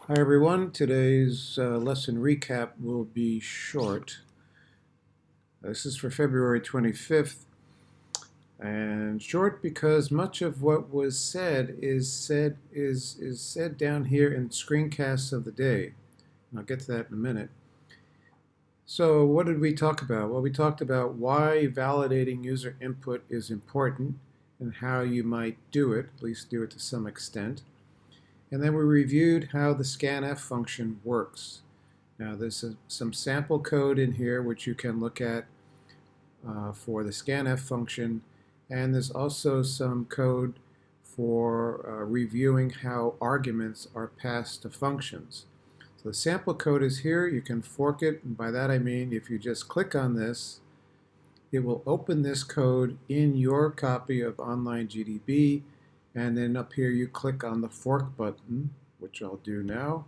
Hi everyone, today's lesson recap will be short. This is for February 25th, and short because much of what was said down here in screencasts of the day. And I'll get to that in a minute. So what did we talk about? Well, we talked about why validating user input is important and how you might do it, at least do it to some extent. And then we reviewed how the scanf function works. Now there's some sample code in here which you can look at for the scanf function, and there's also some code for reviewing how arguments are passed to functions. So the sample code is here. You can fork it, and by that I mean if you just click on this, it will open this code in your copy of Online GDB, and then up here you click on the fork button, which I'll do now.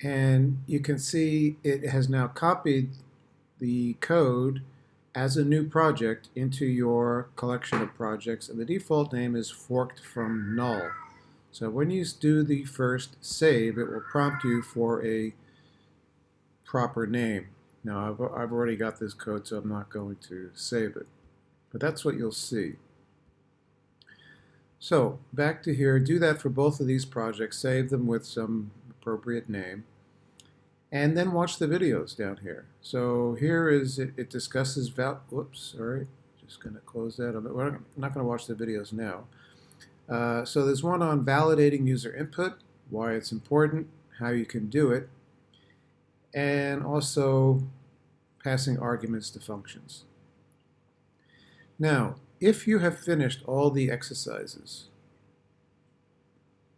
And you can see it has now copied the code as a new project into your collection of projects, and the default name is forked from null. So when you do the first save, it will prompt you for a proper name. Now I've already got this code, so I'm not going to save it, but that's what you'll see. So back to here, do that for both of these projects, save them with some appropriate name, and then watch the videos down here. So here is it discusses whoops, sorry, just going to close that. I'm not going to watch the videos now. So there's one on validating user input, why it's important, how you can do it, and also passing arguments to functions. Now, if you have finished all the exercises,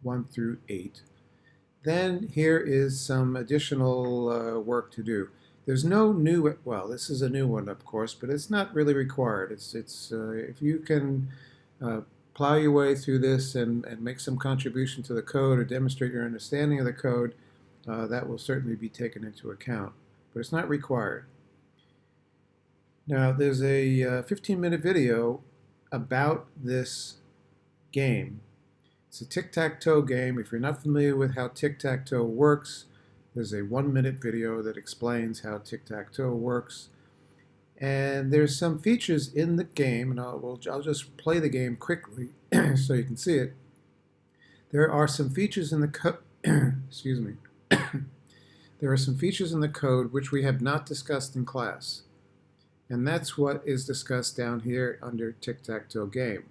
1 through 8, then here is some additional work to do. There's no new, well, this is a new one, of course, but it's not really required. It's if you can plow your way through this and make some contribution to the code or demonstrate your understanding of the code, that will certainly be taken into account, but it's not required. Now, there's a 15-minute video about this game. It's a tic-tac-toe game. If you're not familiar with how tic-tac-toe works, there's a 1-minute video that explains how tic-tac-toe works. And there's some features in the game, and I'll just play the game quickly so you can see it. There are some features in the code, excuse me. There are some features in the code which we have not discussed in class. And that's what is discussed down here under tic-tac-toe game.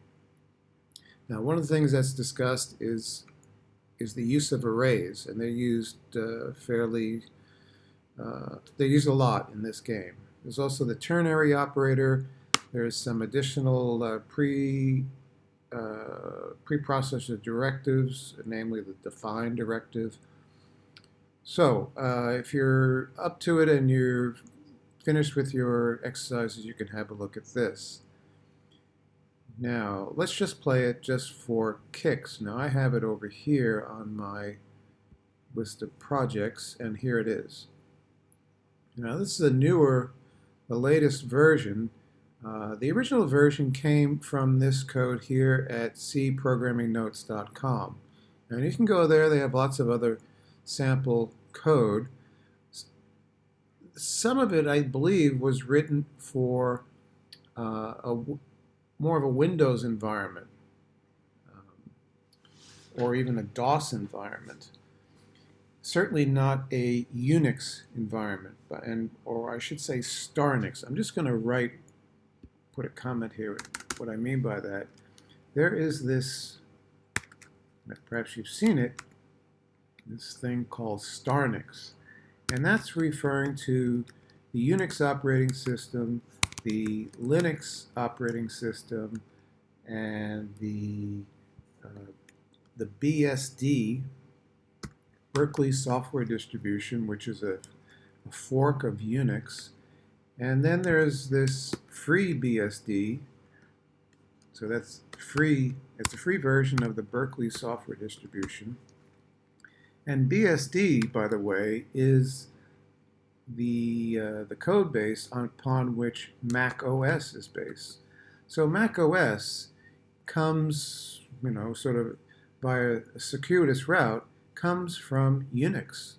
Now, one of the things that's discussed is the use of arrays, and they're used they're used a lot in this game. There's also the ternary operator. There's some additional preprocessor directives, namely the define directive. So if you're up to it and you're finished with your exercises, you can have a look at this. Now, let's just play it just for kicks. Now, I have it over here on my list of projects, and here it is. Now, this is the latest version. The original version came from this code here at cprogrammingnotes.com. And you can go there. They have lots of other sample code. Some of it, I believe, was written for more of a Windows environment, or even a DOS environment. Certainly not a Unix environment, or I should say Starnix. I'm just going to put a comment here, what I mean by that. There is this, perhaps you've seen it, this thing called Starnix. And that's referring to the Unix operating system, the Linux operating system, and the BSD, Berkeley Software Distribution, which is a fork of Unix. And then there's this free BSD. So that's free. It's a free version of the Berkeley Software Distribution. And BSD, by the way, is the code base upon which Mac OS is based. So Mac OS comes, sort of by a circuitous route, comes from Unix.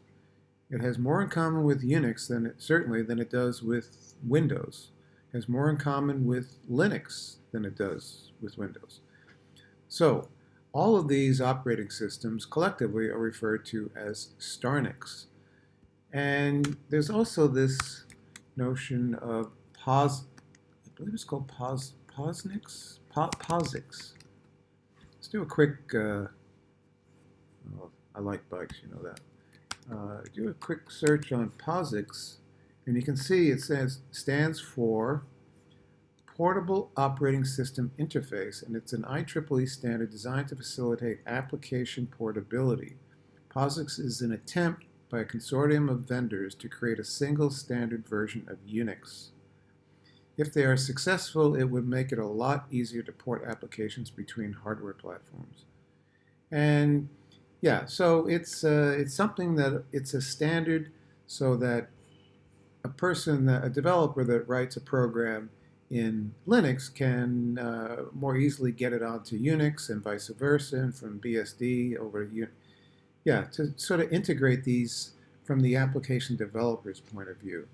It has more in common with Unix certainly than it does with Windows. It has more in common with Linux than it does with Windows. So all of these operating systems collectively are referred to as Starnix. And there's also this notion of I believe it's called POSIX. Let's do a quick, oh, I like bikes, you know that. Do a quick search on POSIX, and you can see it stands for Portable Operating System Interface, and it's an IEEE standard designed to facilitate application portability. POSIX is an attempt by a consortium of vendors to create a single standard version of Unix. If they are successful, it would make it a lot easier to port applications between hardware platforms. And yeah, so it's something that it's a standard so that a developer that writes a program in Linux can more easily get it onto Unix and vice versa, and from BSD over to Unix. Yeah, to sort of integrate these from the application developer's point of view.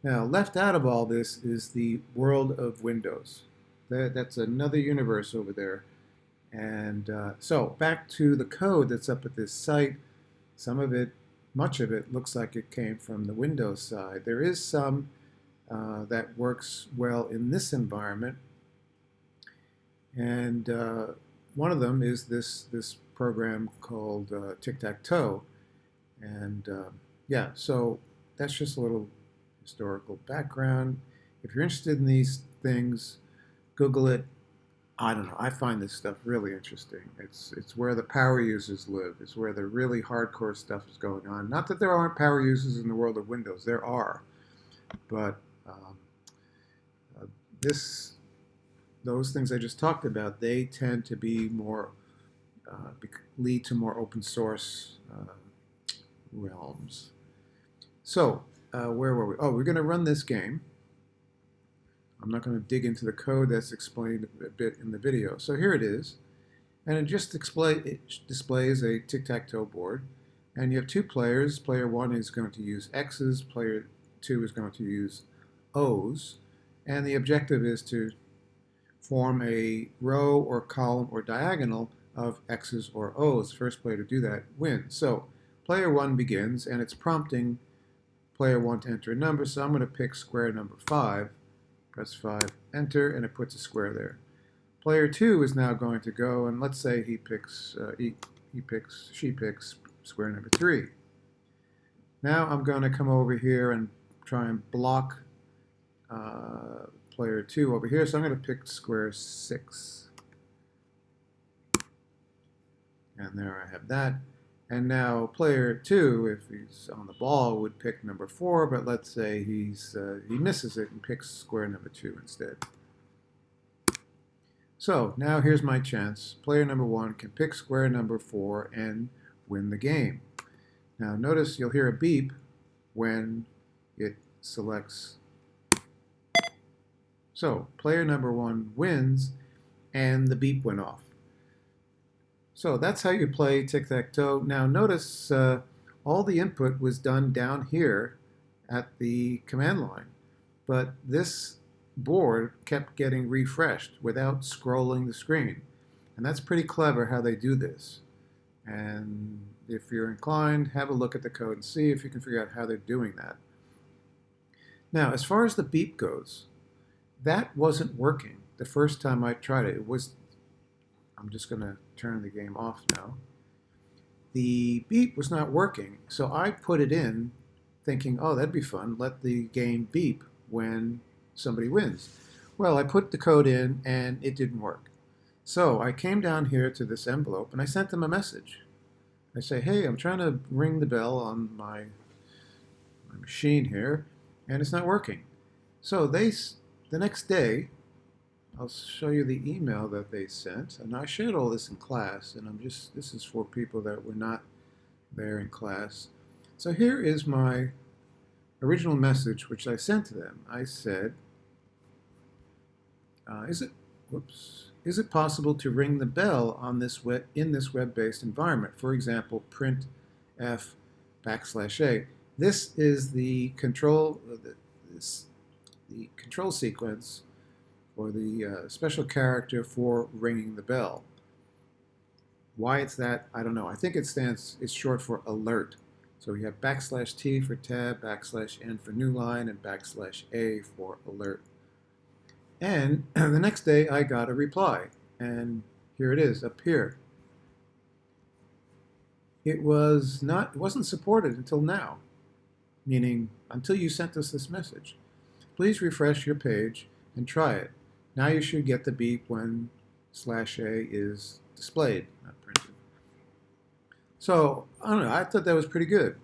Now, left out of all this is the world of Windows. That's another universe over there. And so back to the code that's up at this site. Some of it, much of it, looks like it came from the Windows side. There is some that works well in this environment. And one of them is this program called TicTacToe. And yeah, so that's just a little historical background. If you're interested in these things, Google it. I don't know. I find this stuff really interesting. It's where the power users live. It's where the really hardcore stuff is going on. Not that there aren't power users in the world of Windows. There are. But those things I just talked about, they tend to be more, lead to more open source realms. So, where were we? Oh, we're going to run this game. I'm not going to dig into the code that's explained a bit in the video. So here it is. And it displays a tic-tac-toe board. And you have two players. Player 1 is going to use X's. Player 2 is going to use O's. And the objective is to form a row or column or diagonal of X's or O's. First player to do that wins. So player 1 begins, and it's prompting player 1 to enter a number. So I'm going to pick square number 5. Press 5, enter, and it puts a square there. Player 2 is now going to go, and let's say she picks square number 3. Now I'm going to come over here and try and block player 2 over here, so I'm going to pick square 6. And there I have that. And now player 2, if he's on the ball, would pick number 4, but let's say he misses it and picks square number 2 instead. So now here's my chance. Player number 1 can pick square number 4 and win the game. Now notice you'll hear a beep when it selects. So player number 1 wins, and the beep went off. So that's how you play tic-tac-toe. Now notice all the input was done down here at the command line, but this board kept getting refreshed without scrolling the screen. And that's pretty clever how they do this. And if you're inclined, have a look at the code and see if you can figure out how they're doing that. Now, as far as the beep goes, that wasn't working the first time I tried it. I'm just going to turn the game off now. The beep was not working, so I put it in thinking, oh, that'd be fun. Let the game beep when somebody wins. Well, I put the code in, and it didn't work. So I came down here to this envelope, and I sent them a message. I say, hey, I'm trying to ring the bell on my machine here, and it's not working. So the next day, I'll show you the email that they sent, and I shared all this in class, and this is for people that were not there in class. So here is my original message which I sent to them. I said, is it possible to ring the bell on in this web-based environment? For example, print F \A. This is the control the control sequence or the special character for ringing the bell. Why it's that, I don't know. I think it's short for alert. So we have \T for tab, \N for new line, and \A for alert. And the next day I got a reply, and here it is up here. It wasn't supported until now, meaning until you sent us this message. Please refresh your page and try it. Now you should get the beep when /A is displayed, not printed. So, I don't know, I thought that was pretty good.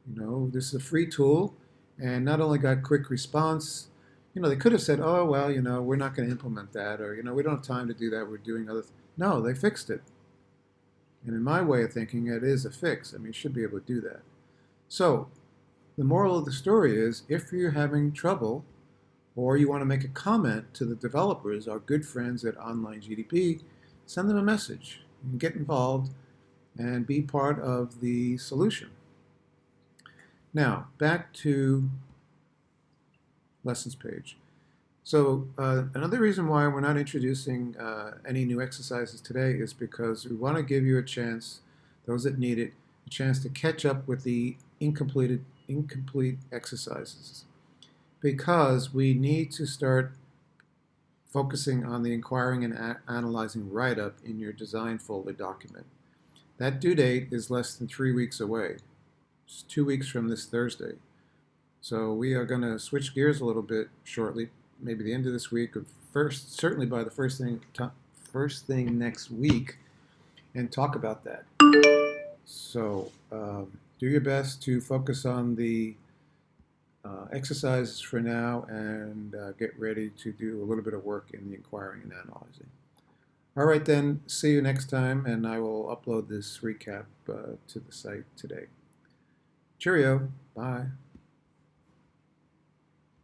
You know, this is a free tool, and not only got quick response, you know, they could have said, oh, well, you know, we're not going to implement that, or, you know, we don't have time to do that, we're doing other things. No, they fixed it. And in my way of thinking, it is a fix. I mean, you should be able to do that. So, the moral of the story is, if you're having trouble, or you want to make a comment to the developers, our good friends at Online GDP, send them a message and get involved and be part of the solution. Now, back to lessons page. So another reason why we're not introducing any new exercises today is because we want to give you a chance, those that need it, a chance to catch up with the incomplete exercises. Because we need to start focusing on the inquiring and analyzing write-up in your design folder document. That due date is less than 3 weeks away. It's 2 weeks from this Thursday. So we are going to switch gears a little bit shortly, maybe the end of this week, or certainly by the first thing next week, and talk about that. So do your best to focus on the exercises for now and get ready to do a little bit of work in the inquiring and analyzing. All right then, see you next time, and I will upload this recap to the site today. Cheerio. Bye.